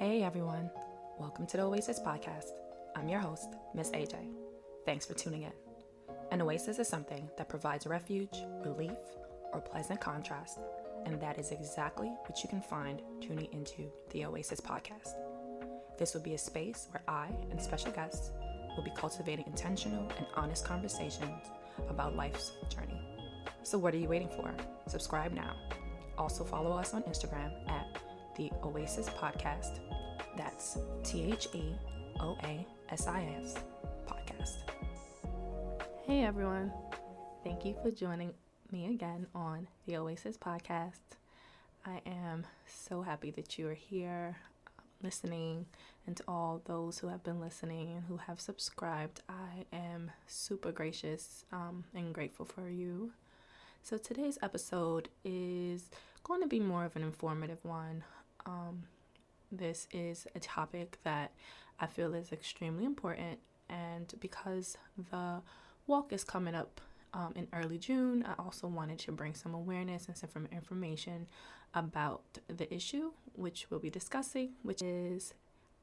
Hey everyone, welcome to the Oasis Podcast. I'm your host, Miss AJ. Thanks for tuning in. An oasis is something that provides refuge, relief, or pleasant contrast, and that is exactly what you can find tuning into the Oasis Podcast. This will be a space where I and special guests will be cultivating intentional and honest conversations about life's journey. So what are you waiting for? Subscribe now. Also follow us on Instagram at the Oasis Podcast. That's TheOasis Podcast. Hey everyone. Thank you for joining me again on the Oasis Podcast. I am so happy that you are here listening, and to all those who have been listening and who have subscribed, I am super gracious and grateful for you. So today's episode is going to be more of an informative one. This is a topic that I feel is extremely important, and because the walk is coming up in early June, I also wanted to bring some awareness and some information about the issue which we'll be discussing, which is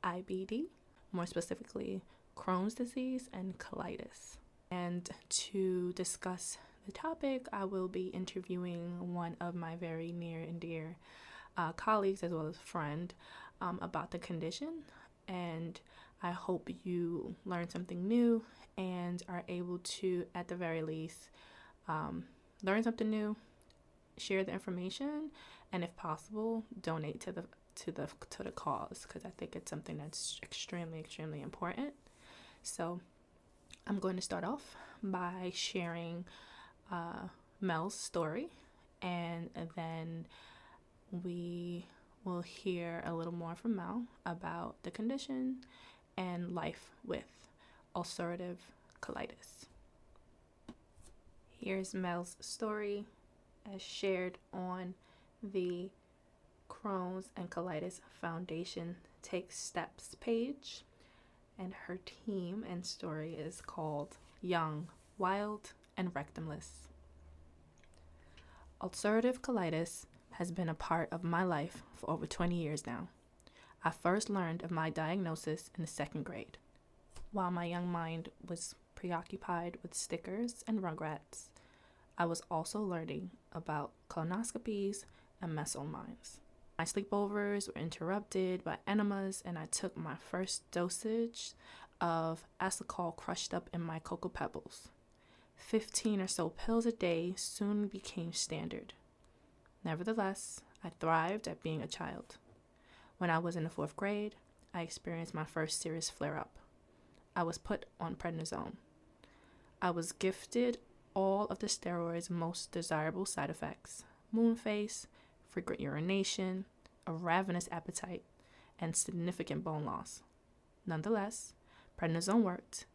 IBD, more specifically Crohn's disease and colitis. And to discuss the topic, I will be interviewing one of my very near and dear colleagues as well as friend about the condition, and I hope you learn something new and are able to, at the very least, learn something new, share the information, and if possible, donate to the cause, because I think it's something that's extremely important. So I'm going to start off by sharing Mel's story, and then we will hear a little more from Mel about the condition and life with ulcerative colitis. Here's Mel's story as shared on the Crohn's and Colitis Foundation Takes Steps page, and her team and story is called Young, Wild, and Rectumless. Ulcerative colitis has been a part of my life for over 20 years now. I first learned of my diagnosis in the second grade. While my young mind was preoccupied with stickers and rugrats, I was also learning about colonoscopies and mesomimes. My sleepovers were interrupted by enemas, and I took my first dosage of Acetol crushed up in my Cocoa Pebbles. 15 or so pills a day soon became standard. Nevertheless, I thrived at being a child. When I was in the 4th grade, I experienced my first serious flare-up. I was put on prednisone. I was gifted all of the steroids' most desirable side effects: moon face, frequent urination, a ravenous appetite, and significant bone loss. Nonetheless, prednisone worked,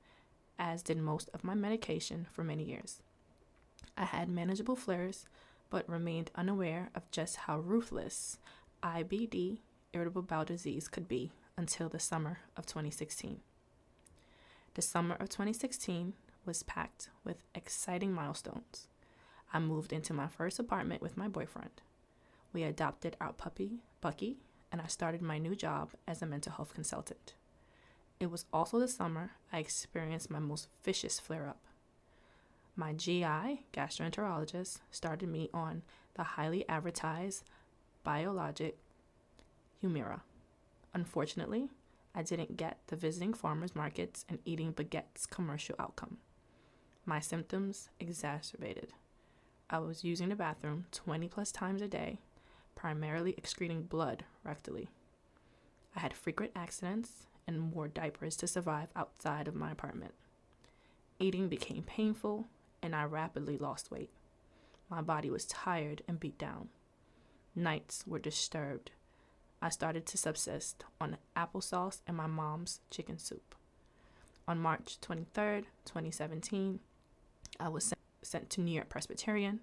as did most of my medication for many years. I had manageable flares, but remained unaware of just how ruthless IBD, irritable bowel disease, could be until the summer of 2016. The summer of 2016 was packed with exciting milestones. I moved into my first apartment with my boyfriend. We adopted our puppy, Bucky, and I started my new job as a mental health consultant. It was also the summer I experienced my most vicious flare-up. My GI, gastroenterologist, started me on the highly advertised biologic Humira. Unfortunately, I didn't get the visiting farmers markets and eating baguettes commercial outcome. My symptoms exacerbated. I was using the bathroom 20 plus times a day, primarily excreting blood rectally. I had frequent accidents and wore diapers to survive outside of my apartment. Eating became painful, and I rapidly lost weight. My body was tired and beat down. Nights were disturbed. I started to subsist on applesauce and my mom's chicken soup. On March 23rd, 2017, I was sent to New York Presbyterian.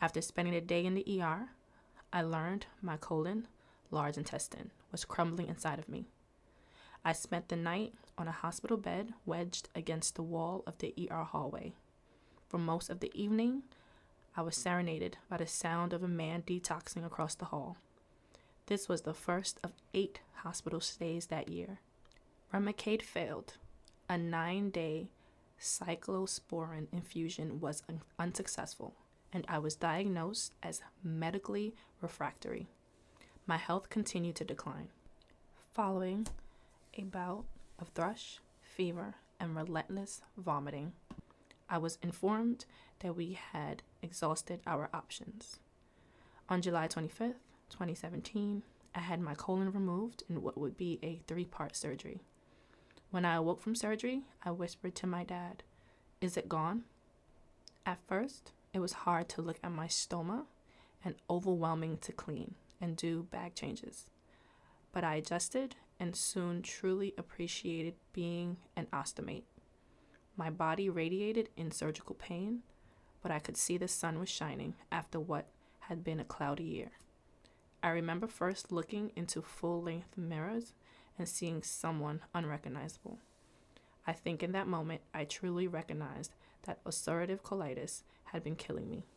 After spending a day in the ER, I learned my colon, large intestine, was crumbling inside of me. I spent the night on a hospital bed wedged against the wall of the ER hallway. For most of the evening, I was serenaded by the sound of a man detoxing across the hall. This was the first of 8 hospital stays that year. Remicade failed. A 9-day cyclosporin infusion was unsuccessful, and I was diagnosed as medically refractory. My health continued to decline. Following a bout of thrush, fever, and relentless vomiting, I was informed that we had exhausted our options. On July 25th, 2017, I had my colon removed in what would be a 3-part surgery. When I awoke from surgery, I whispered to my dad, "Is it gone?" At first, it was hard to look at my stoma and overwhelming to clean and do bag changes. But I adjusted and soon truly appreciated being an ostomate. My body radiated in surgical pain, but I could see the sun was shining after what had been a cloudy year. I remember first looking into full-length mirrors and seeing someone unrecognizable. I think in that moment, I truly recognized that ulcerative colitis had been killing me.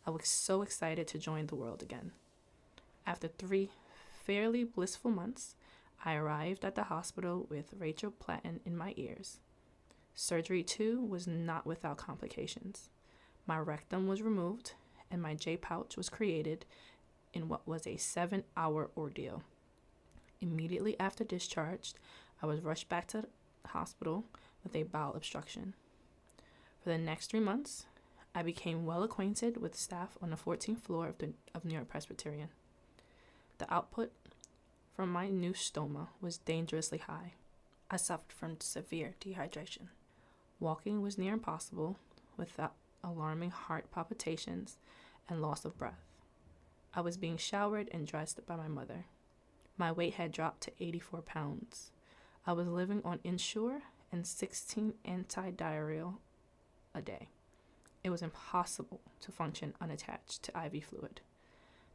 I was so excited to join the world again. After 3 fairly blissful months, I arrived at the hospital with Rachel Platten in my ears. Surgery 2 was not without complications. My rectum was removed, and my J-pouch was created in what was a 7-hour ordeal. Immediately after discharge, I was rushed back to the hospital with a bowel obstruction. For the next 3 months, I became well acquainted with staff on the 14th floor of New York Presbyterian. The output from my new stoma was dangerously high. I suffered from severe dehydration. Walking was near impossible without alarming heart palpitations and loss of breath. I was being showered and dressed by my mother. My weight had dropped to 84 pounds. I was living on Ensure and 16 antidiarrheal a day. It was impossible to function unattached to IV fluid.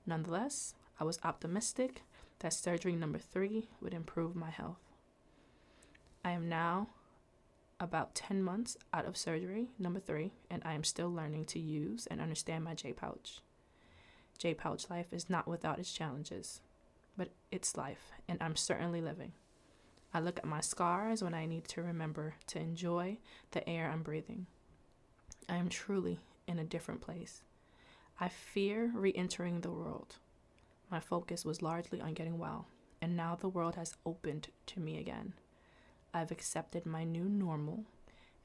Nonetheless, I was optimistic that surgery number 3 would improve my health. I am now about 10 months out of surgery number 3, and I am still learning to use and understand my J-pouch. J-pouch life is not without its challenges, but it's life, and I'm certainly living. I look at my scars when I need to remember to enjoy the air I'm breathing. I am truly in a different place. I fear re-entering the world. My focus was largely on getting well, and now the world has opened to me again. I've accepted my new normal,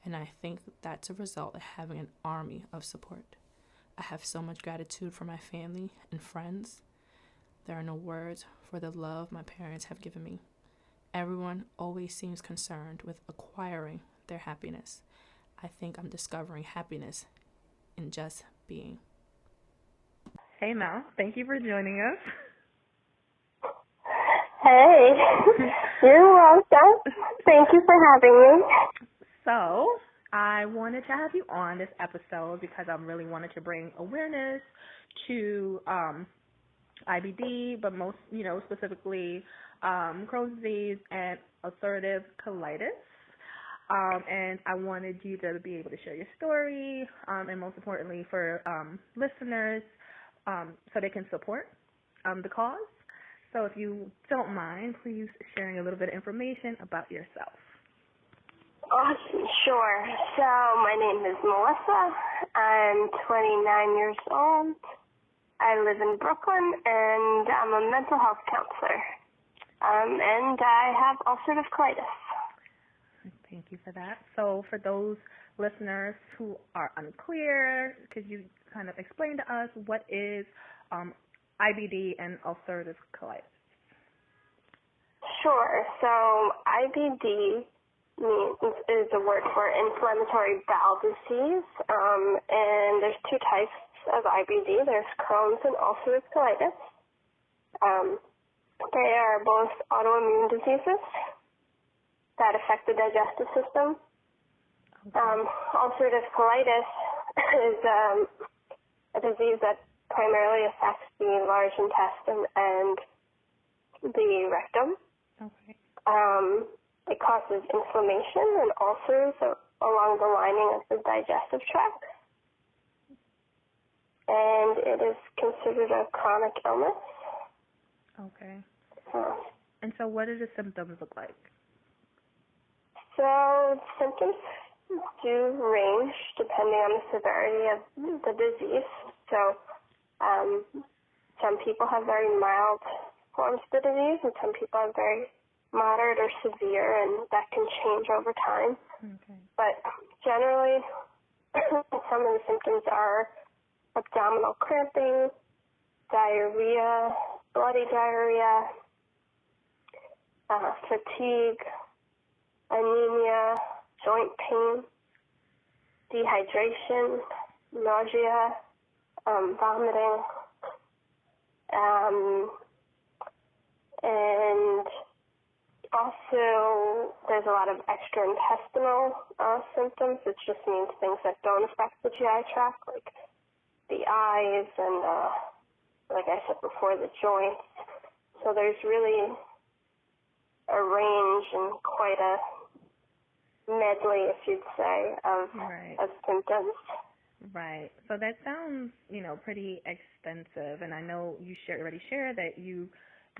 and I think that's a result of having an army of support. I have so much gratitude for my family and friends. There are no words for the love my parents have given me. Everyone always seems concerned with acquiring their happiness. I think I'm discovering happiness in just being. Hey Mel, thank you for joining us. Hey, you're welcome. Thank you for having me. So, I wanted to have you on this episode because I really wanted to bring awareness to IBD, but most, specifically Crohn's disease and ulcerative colitis. And I wanted you to be able to share your story, and most importantly for listeners, so they can support the cause. So if you don't mind, please sharing a little bit of information about yourself. Awesome, sure. So my name is Melissa. I'm 29 years old. I live in Brooklyn, and I'm a mental health counselor. And I have ulcerative colitis. Thank you for that. So for those listeners who are unclear, could you kind of explain to us what is IBD and ulcerative colitis? Sure. So IBD is a word for inflammatory bowel disease, and there's 2 types of IBD. There's Crohn's and ulcerative colitis. They are both autoimmune diseases that affect the digestive system. Ulcerative colitis is a disease that primarily affects the large intestine and the rectum. Okay. It causes inflammation and ulcers along the lining of the digestive tract. And it is considered a chronic illness. Okay. So, And so what do the symptoms look like? so symptoms do range depending on the severity of the disease. So some people have very mild forms of the disease, and some people have very moderate or severe, and that can change over time. Okay. But generally, some of the symptoms are abdominal cramping, diarrhea, bloody diarrhea, fatigue, anemia, joint pain, dehydration, nausea, vomiting, and also there's a lot of extraintestinal symptoms, which just means things that don't affect the GI tract, like the eyes and, like I said before, the joints. So there's really a range and quite a medley, if you'd say, of symptoms. Right. So that sounds, pretty extensive. And I know you already shared that you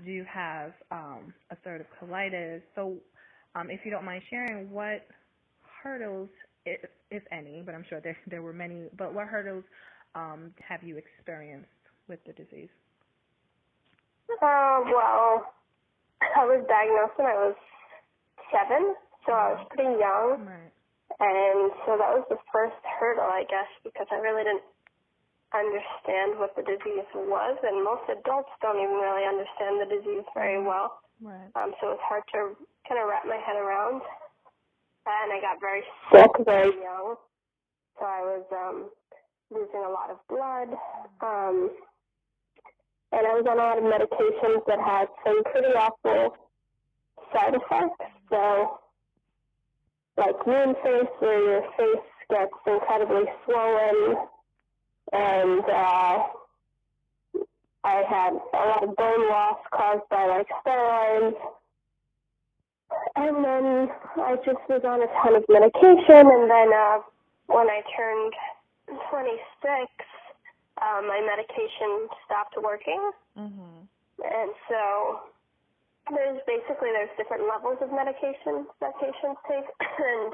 do have ulcerative colitis. So if you don't mind sharing, what hurdles, if any, but I'm sure there were many, but what hurdles have you experienced with the disease? Well, I was diagnosed when I was 7, so I was pretty young. Right. And so that was the first hurdle, I guess, because I really didn't understand what the disease was, and most adults don't even really understand the disease very well. Right. So it's hard to kind of wrap my head around. And I got very sick very young, so I was losing a lot of blood. And I was on a lot of medications that had some pretty awful side effects. So, like moon face, where your face gets incredibly swollen, and I had a lot of bone loss caused by like steroids. And then I just was on a ton of medication, and then when I turned 26, my medication stopped working. Mm-hmm. And so there's different levels of medication that patients take. And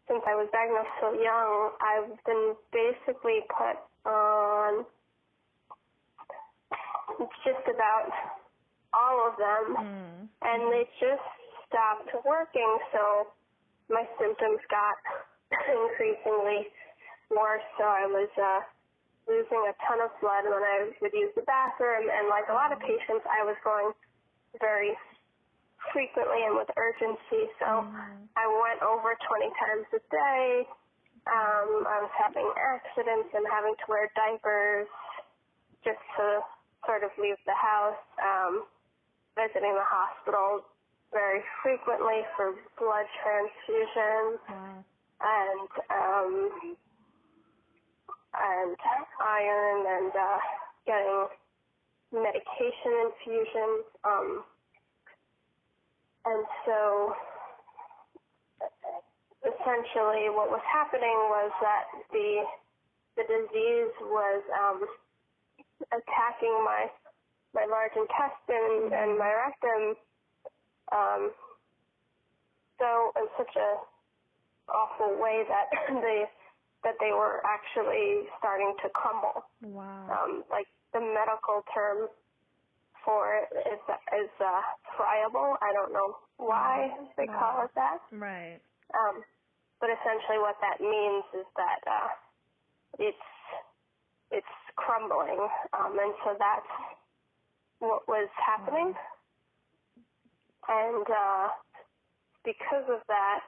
since I was diagnosed so young, I've been basically put on just about all of them, and they just stopped working, so my symptoms got increasingly worse. So I was losing a ton of blood when I would use the bathroom, and like a lot of patients, I was going very frequently and with urgency, so I went over 20 times a day. I was having accidents and having to wear diapers just to sort of leave the house, visiting the hospital very frequently for blood transfusions, and iron, and getting medication infusions. And so essentially what was happening was that the disease was attacking my large intestine and my rectum, so in such a awful way that they were actually starting to crumble. Wow. Like the medical term for it is friable. I don't know why they call it that. Right. But essentially what that means is that it's crumbling, and so that's what was happening. And because of that,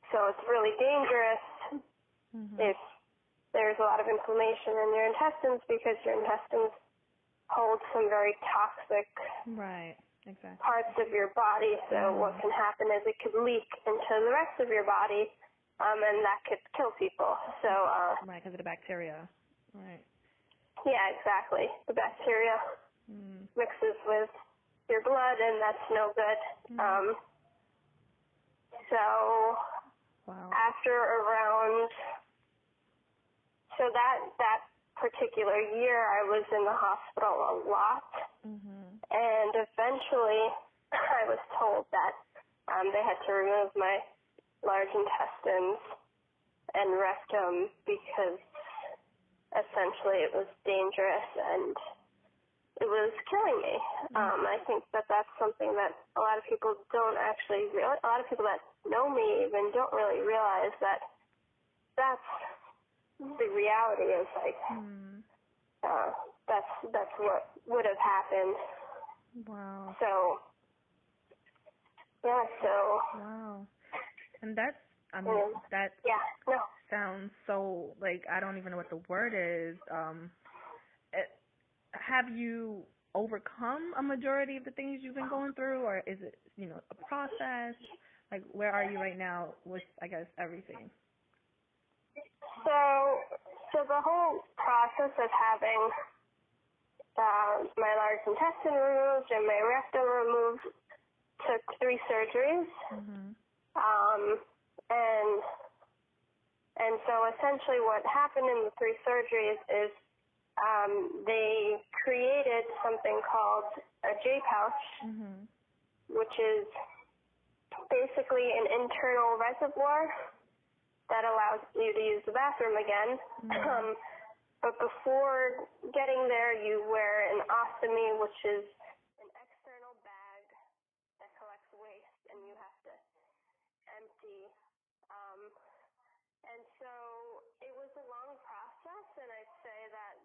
so it's really dangerous if there's a lot of inflammation in your intestines, because your intestines hold some very toxic parts of your body. So what can happen is it could leak into the rest of your body, and that could kill people. So because of the bacteria. Right. Yeah, exactly. The bacteria mixes with your blood, and that's no good. So after around, so that particular year, I was in the hospital a lot, and eventually I was told that they had to remove my large intestines and rectum because essentially it was dangerous and it was killing me. I think that that's something that a lot of people don't actually realize. A lot of people that know me even don't really realize that that's the reality is like that's what would have happened. Wow. So yeah, wow. And that's, I mean, that sounds so, like, I don't even know what the word is. Have you overcome a majority of the things you've been going through, or is it, a process? Like, where are you right now with, I guess, everything? So the whole process of having my large intestine removed and my rectum removed took 3 surgeries. And so essentially what happened in the 3 surgeries is they created something called a J pouch, which is basically an internal reservoir that allows you to use the bathroom again. But before getting there, you wear an ostomy, which is an external bag that collects waste, and you have to empty. And so it was a long process, and I'd say that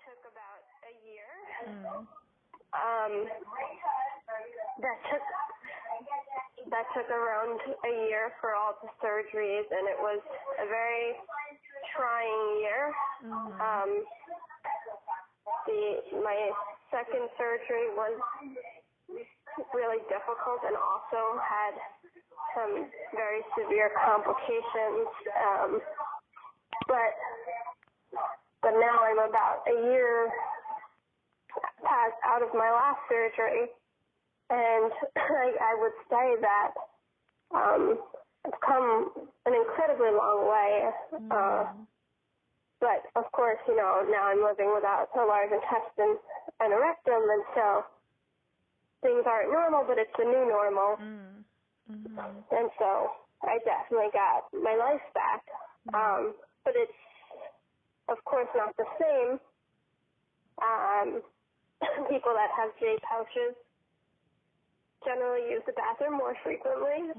took about a year. That took around a year for all the surgeries, and it was a very trying year. My second surgery was really difficult and also had some very severe complications. But now I'm about a year out of my last surgery, and I would say that I've come an incredibly long way. But of course, now I'm living without a large intestine and a rectum, and so things aren't normal, but it's the new normal. And so I definitely got my life back. But it's, of course, not the same. People that have J pouches generally use the bathroom more frequently.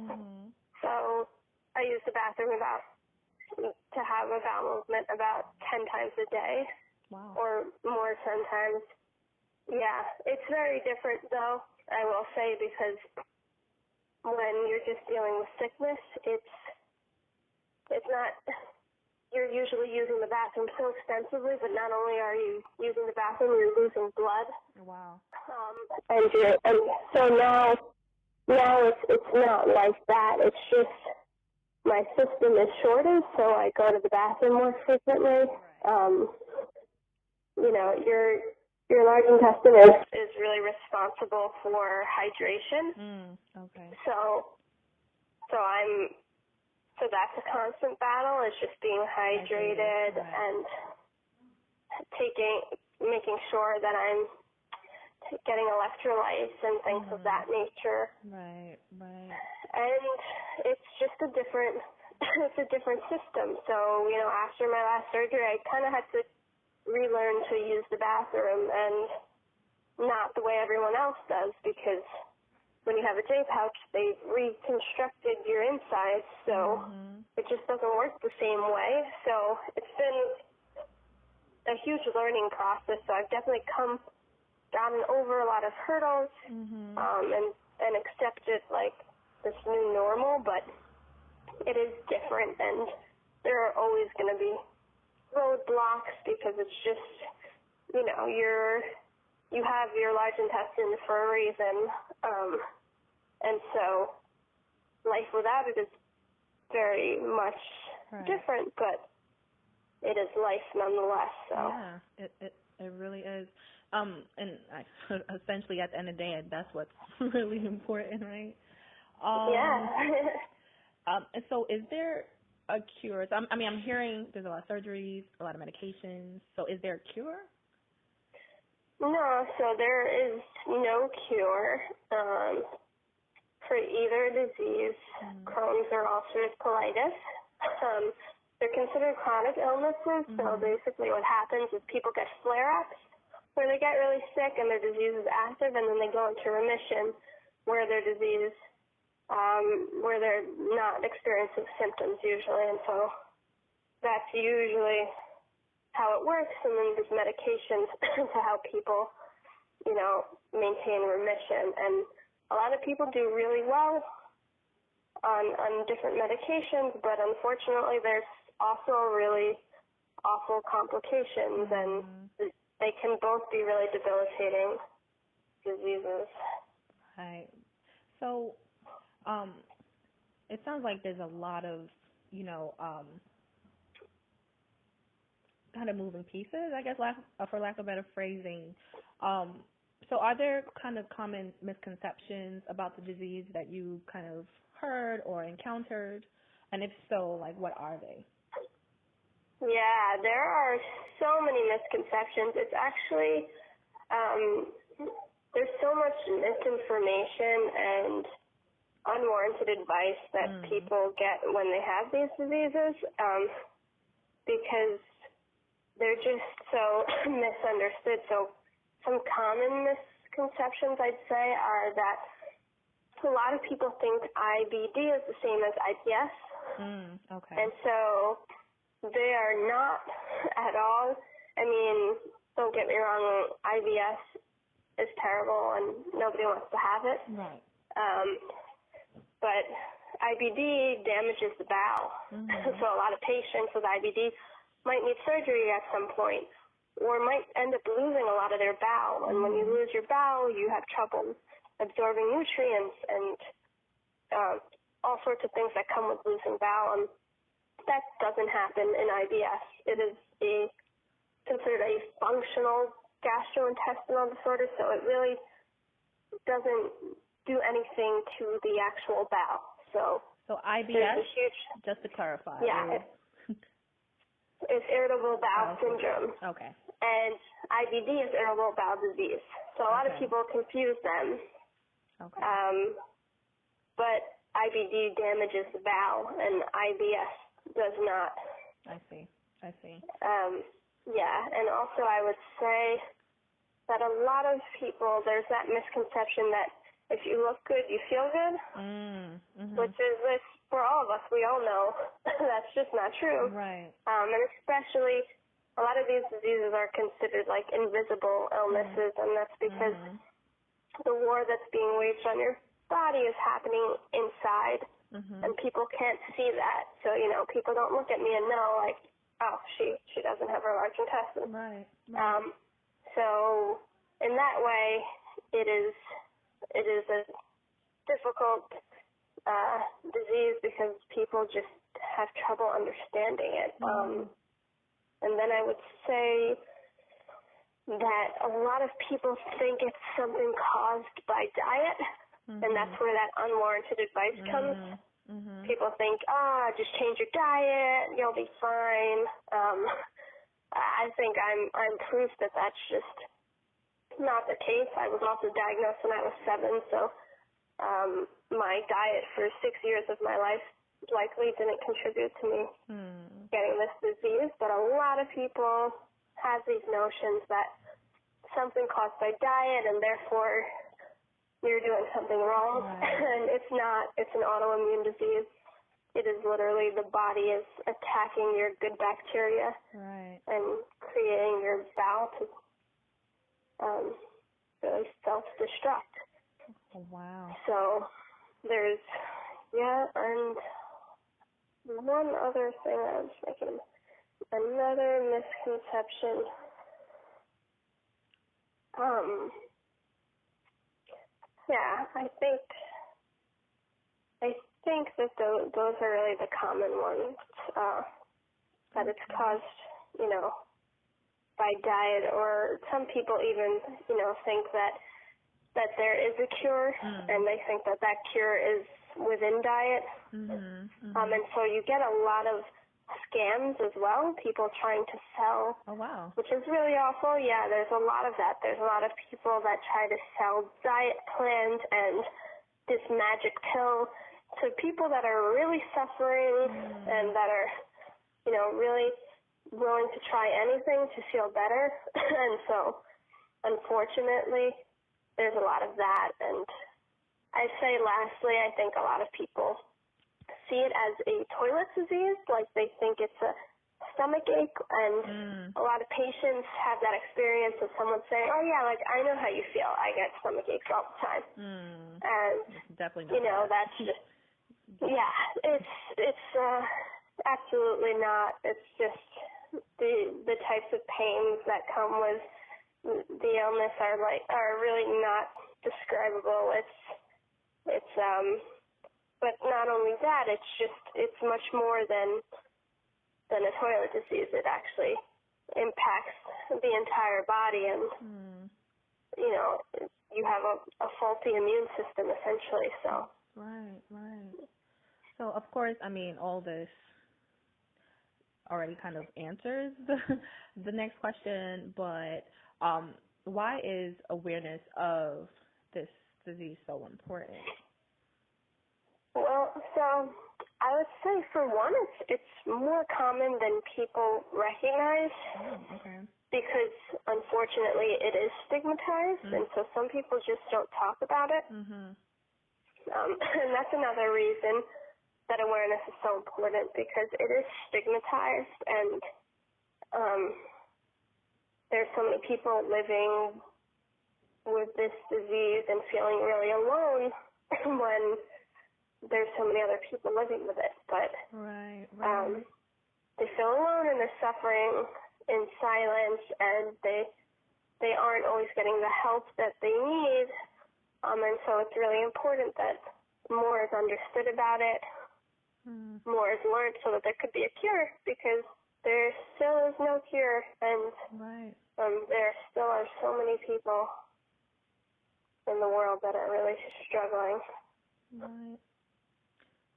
So I use the bathroom to have a bowel movement about 10 times a day. Wow. Or more sometimes. Yeah, it's very different though, I will say, because when you're just dealing with sickness, it's not, you're usually using the bathroom so extensively, but not only are you using the bathroom, you're losing blood. Wow. And so now it's not like that. It's just my system is shortened, so I go to the bathroom more frequently. Your large intestine is really responsible for hydration. Okay. So that's a constant battle. It's just being hydrated and making sure that I'm getting electrolytes and things of that nature. Right. And it's just a different system. So, after my last surgery, I kind of had to relearn to use the bathroom and not the way everyone else does, because when you have a J pouch, they reconstructed your insides, so it just doesn't work the same way. So it's been a huge learning process. So I've definitely gotten over a lot of hurdles and accepted like this new normal, but it is different, and there are always going to be roadblocks because it's just, you have your large intestine for a reason, and so life without it is very much different, but it is life nonetheless. So yeah, it really is. And essentially at the end of the day, that's what's really important, right? Yeah. And so is there a cure? So I'm hearing there's a lot of surgeries, a lot of medications. So is there a cure? No, so there is no cure for either disease, Crohn's or ulcerative colitis. They're considered chronic illnesses, so basically what happens is people get flare-ups where they get really sick and their disease is active, and then they go into remission where their disease, where they're not experiencing symptoms usually, and so that's usually how it works, and then there's medications to help people, maintain remission. And a lot of people do really well on different medications, but unfortunately there's also really awful complications, and they can both be really debilitating diseases. Right. So it sounds like there's a lot of, kind of moving pieces, I guess, for lack of better phrasing. So are there kind of common misconceptions about the disease that you kind of heard or encountered? And if so, like, what are they? Yeah, there are so many misconceptions. It's actually, there's so much misinformation and unwarranted advice that people get when they have these diseases, because they're just so misunderstood. So some common misconceptions, I'd say, are that a lot of people think IBD is the same as IBS. Okay. And so they are not at all. I mean, don't get me wrong, IBS is terrible and nobody wants to have it. Right. But IBD damages the bowel. So a lot of patients with IBD might need surgery at some point or might end up losing a lot of their bowel. And when you lose your bowel, you have trouble absorbing nutrients and all sorts of things that come with losing bowel. And that doesn't happen in IBS. It is considered a functional gastrointestinal disorder, so it really doesn't do anything to the actual bowel. So IBS, just to clarify. Yeah, it's irritable bowel syndrome. Okay. And IBD is irritable bowel disease. So a lot of people confuse them. Okay. But IBD damages the bowel, and IBS does not. I see. Yeah, and also I would say that a lot of people, there's that misconception that if you look good, you feel good, which is for all of us, we all know that's just not true. Right. And especially a lot of these diseases are considered like invisible illnesses, and that's because the war that's being waged on your body is happening inside, and people can't see that. So, people don't look at me and know, like, oh, she doesn't have her large intestine. Right. So in that way, it is a difficult disease because people just have trouble understanding it. And then I would say that a lot of people think it's something caused by diet, and that's where that unwarranted advice comes. People think, just change your diet, you'll be fine. I think I'm proof that that's just not the case. I was also diagnosed when I was 7, so my diet for 6 years of my life likely didn't contribute to me getting this disease. But a lot of people have these notions that something caused by diet and therefore you're doing something wrong. And it's not. It's an autoimmune disease. It is literally the body is attacking your good bacteria and creating your bowel to really self-destruct. Oh, wow. So there's, and one other thing I was thinking, another misconception. I think that those are really the common ones, that it's caused, by diet, or some people even, think that there is a cure, and they think that cure is within diet. And so you get a lot of scams as well, people trying to sell, which is really awful. Yeah, there's a lot of that. There's a lot of people that try to sell diet plans and this magic pill to people that are really suffering and that are, you know, really willing to try anything to feel better. And so, unfortunately, there's a lot of that. And I'd say lastly, I think a lot of people see it as a toilet disease, like they think it's a stomach ache, and a lot of patients have that experience of someone saying, oh yeah, like I know how you feel, I get stomach aches all the time. And it's definitely not, you know, that's just, yeah, it's absolutely not. It's just the types of pains that come with the illness are really not describable. It's but not only that, it's much more than a toilet disease. It actually impacts the entire body, and you know, you have a faulty immune system essentially. So right. So of course, I mean, all this already kind of answers the next question, but why is awareness of this disease so important? Well, so I would say for one, it's more common than people recognize. Because unfortunately it is stigmatized, and so some people just don't talk about it. And that's another reason that awareness is so important, because it is stigmatized, and there's so many people living with this disease and feeling really alone when there's so many other people living with it. But they feel alone and they're suffering in silence, and they aren't always getting the help that they need. And so it's really important that more is understood about it, more is learned, so that there could be a cure, because there still is no cure, and there still are so many people in the world that are really struggling.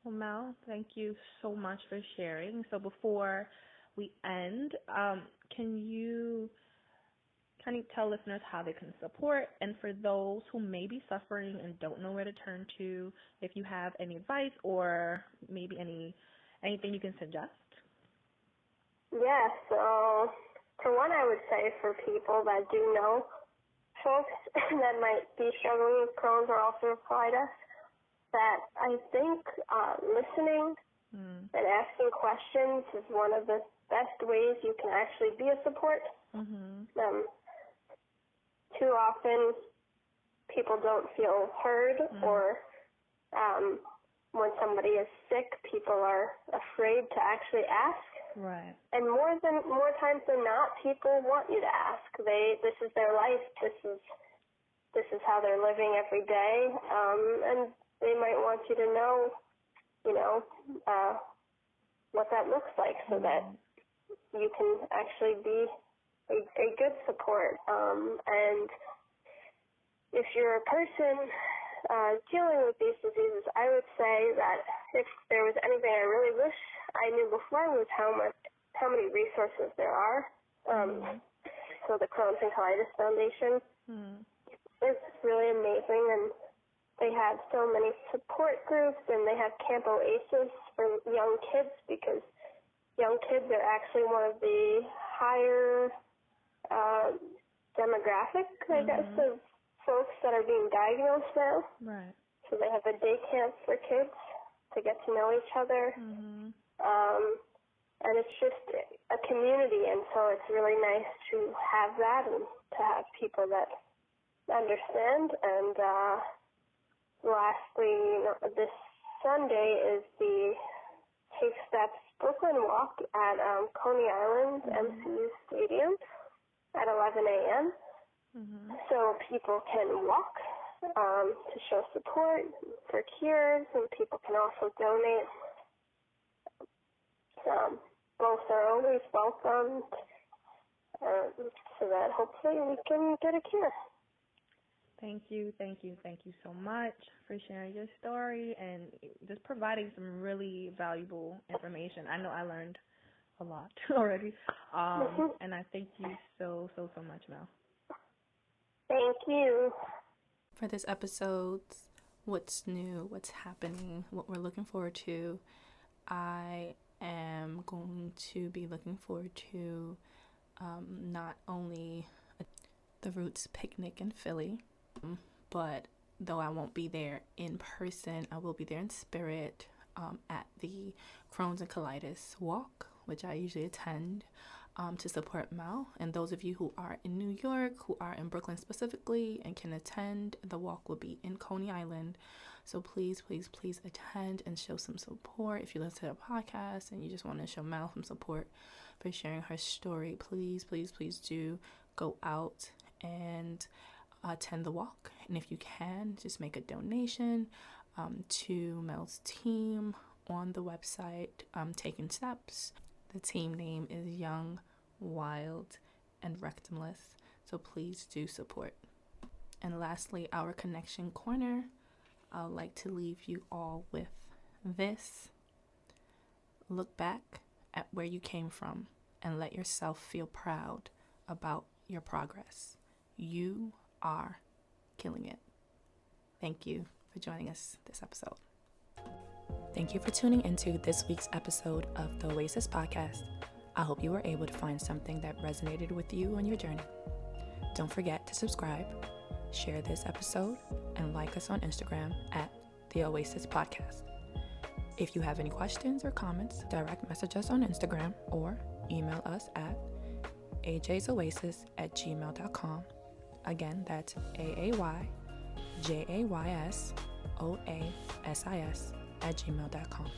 Well, Mel, thank you so much for sharing. So before we end, can you kind of tell listeners how they can support, and for those who may be suffering and don't know where to turn to, if you have any advice or maybe anything you can suggest? Yeah, so for one, I would say for people that do know folks that might be struggling with Crohn's or ulcerative colitis, that I think listening and asking questions is one of the best ways you can actually be a support. Too often people don't feel heard, or when somebody is sick, people are afraid to actually ask. And more times than not, people want you to ask. This is their life. This is how they're living every day, and they might want you to know, what that looks like, so that you can actually be a good support. And if you're a person dealing with these diseases, I would say that if there was anything I really wish I knew before, was how many resources there are. So the Crohn's and Colitis Foundation is really amazing, and they have so many support groups, and they have Camp Oasis for young kids, because young kids are actually one of the higher demographics, I guess, of folks that are being diagnosed now. So they have a day camp for kids to get to know each other. And it's just a community, and so it's really nice to have that and to have people that understand. And lastly, this Sunday is the Take Steps Brooklyn Walk at Coney Island MCU Stadium at 11 a.m. So people can walk to show support for cures, and people can also donate. Both are always welcomed, so that hopefully we can get a cure. Thank you so much for sharing your story and just providing some really valuable information. I know I learned a lot already, and I thank you so much, Mel. Thank you. For this episode, what's new, what's happening, what we're looking forward to, I am going to be looking forward to not only the Roots picnic in Philly, but though I won't be there in person, I will be there in spirit at the Crohn's and Colitis walk, which I usually attend to support Mel. And those of you who are in New York, who are in Brooklyn specifically and can attend, the walk will be in Coney Island. So please attend and show some support. If you listen to the podcast and you just want to show Mel some support for sharing her story, please do go out and attend the walk. And if you can, just make a donation to Mel's team on the website, Taking Steps. The team name is Young, Wild, and Rectumless. So please do support. And lastly, our connection corner. I'd like to leave you all with this. Look back at where you came from and let yourself feel proud about your progress. You are killing it. Thank you for joining us this episode. Thank you for tuning into this week's episode of the Oasis Podcast. I hope you were able to find something that resonated with you on your journey. Don't forget to subscribe, share this episode, and like us on Instagram at the Oasis Podcast. If you have any questions or comments, direct message us on Instagram or email us at ajaysoasis@gmail.com. Again, that's AAYJAYSOASIS@gmail.com.